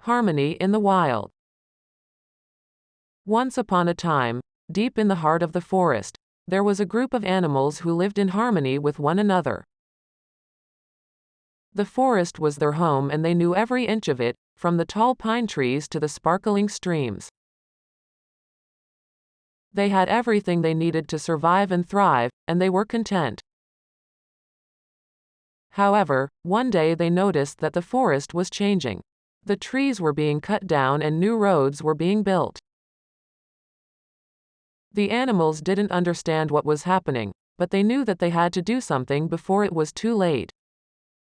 Harmony in the wild. Once upon a time, deep in the heart of the forest, there was a group of animals who lived in harmony with one another. The forest was their home and they knew every inch of it, from the tall pine trees to the sparkling streams. They had everything they needed to survive and thrive, and they were content. However, one day they noticed that the forest was changing. The trees were being cut down and new roads were being built. The animals didn't understand what was happening, but they knew that they had to do something before it was too late.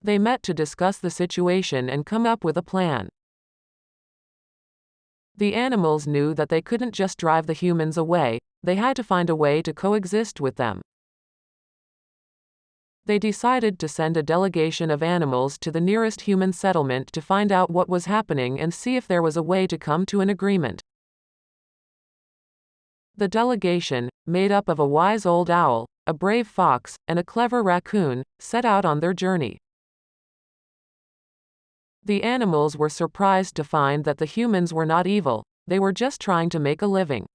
They met to discuss the situation and come up with a plan. The animals knew that they couldn't just drive the humans away, they had to find a way to coexist with them. They decided to send a delegation of animals to the nearest human settlement to find out what was happening and see if there was a way to come to an agreement. The delegation, made up of a wise old owl, a brave fox, and a clever raccoon, set out on their journey. The animals were surprised to find that the humans were not evil, they were just trying to make a living.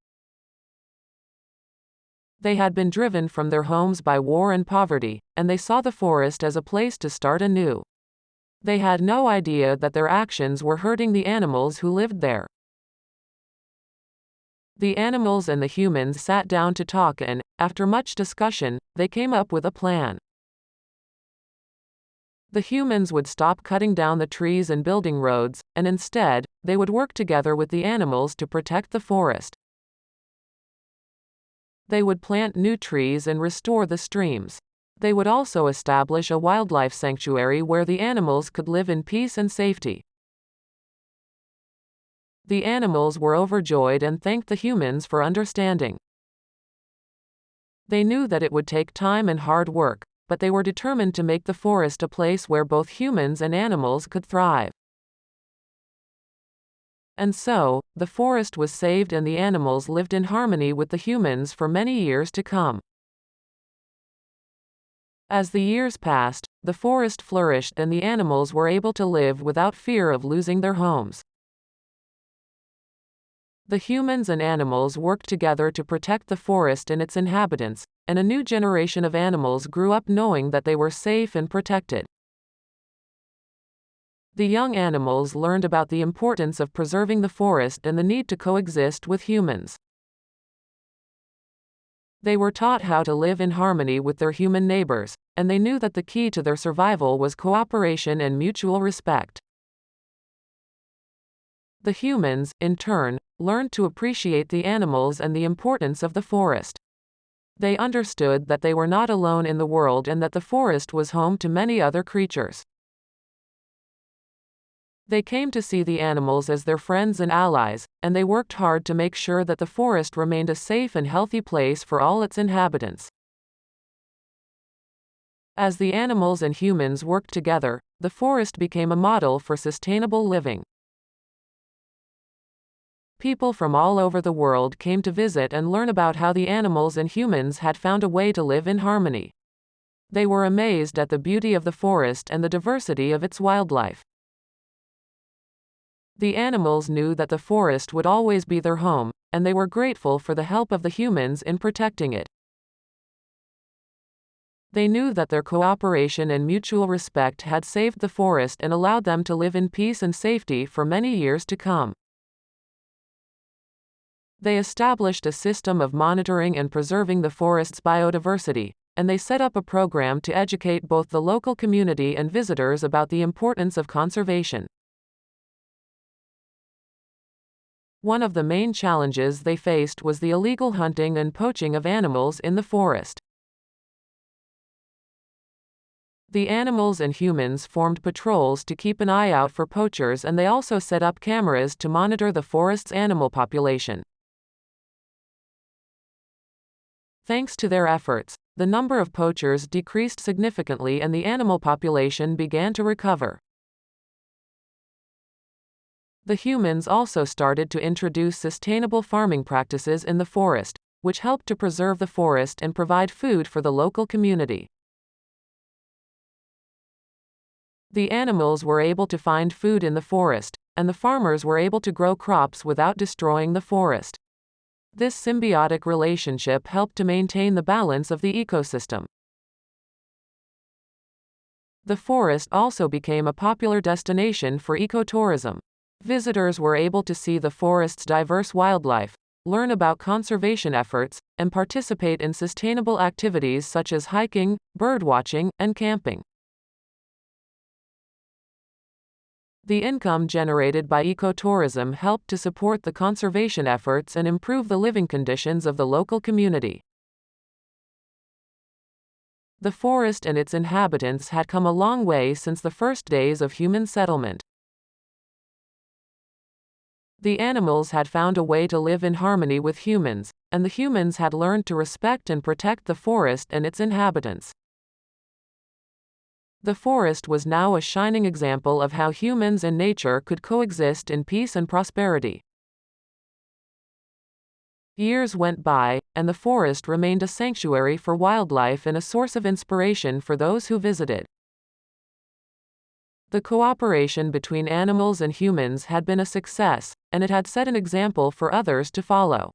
They had been driven from their homes by war and poverty, and they saw the forest as a place to start anew. They had no idea that their actions were hurting the animals who lived there. The animals and the humans sat down to talk and, after much discussion, they came up with a plan. The humans would stop cutting down the trees and building roads, and instead, they would work together with the animals to protect the forest. They would plant new trees and restore the streams. They would also establish a wildlife sanctuary where the animals could live in peace and safety. The animals were overjoyed and thanked the humans for understanding. They knew that it would take time and hard work, but they were determined to make the forest a place where both humans and animals could thrive. And so, the forest was saved and the animals lived in harmony with the humans for many years to come. As the years passed, the forest flourished and the animals were able to live without fear of losing their homes. The humans and animals worked together to protect the forest and its inhabitants, and a new generation of animals grew up knowing that they were safe and protected. The young animals learned about the importance of preserving the forest and the need to coexist with humans. They were taught how to live in harmony with their human neighbors, and they knew that the key to their survival was cooperation and mutual respect. The humans, in turn, learned to appreciate the animals and the importance of the forest. They understood that they were not alone in the world and that the forest was home to many other creatures. They came to see the animals as their friends and allies, and they worked hard to make sure that the forest remained a safe and healthy place for all its inhabitants. As the animals and humans worked together, the forest became a model for sustainable living. People from all over the world came to visit and learn about how the animals and humans had found a way to live in harmony. They were amazed at the beauty of the forest and the diversity of its wildlife. The animals knew that the forest would always be their home, and they were grateful for the help of the humans in protecting it. They knew that their cooperation and mutual respect had saved the forest and allowed them to live in peace and safety for many years to come. They established a system of monitoring and preserving the forest's biodiversity, and they set up a program to educate both the local community and visitors about the importance of conservation. One of the main challenges they faced was the illegal hunting and poaching of animals in the forest. The animals and humans formed patrols to keep an eye out for poachers, and they also set up cameras to monitor the forest's animal population. Thanks to their efforts, the number of poachers decreased significantly and the animal population began to recover. The humans also started to introduce sustainable farming practices in the forest, which helped to preserve the forest and provide food for the local community. The animals were able to find food in the forest, and the farmers were able to grow crops without destroying the forest. This symbiotic relationship helped to maintain the balance of the ecosystem. The forest also became a popular destination for ecotourism. Visitors were able to see the forest's diverse wildlife, learn about conservation efforts, and participate in sustainable activities such as hiking, birdwatching, and camping. The income generated by ecotourism helped to support the conservation efforts and improve the living conditions of the local community. The forest and its inhabitants had come a long way since the first days of human settlement. The animals had found a way to live in harmony with humans, and the humans had learned to respect and protect the forest and its inhabitants. The forest was now a shining example of how humans and nature could coexist in peace and prosperity. Years went by, and the forest remained a sanctuary for wildlife and a source of inspiration for those who visited. The cooperation between animals and humans had been a success, and it had set an example for others to follow.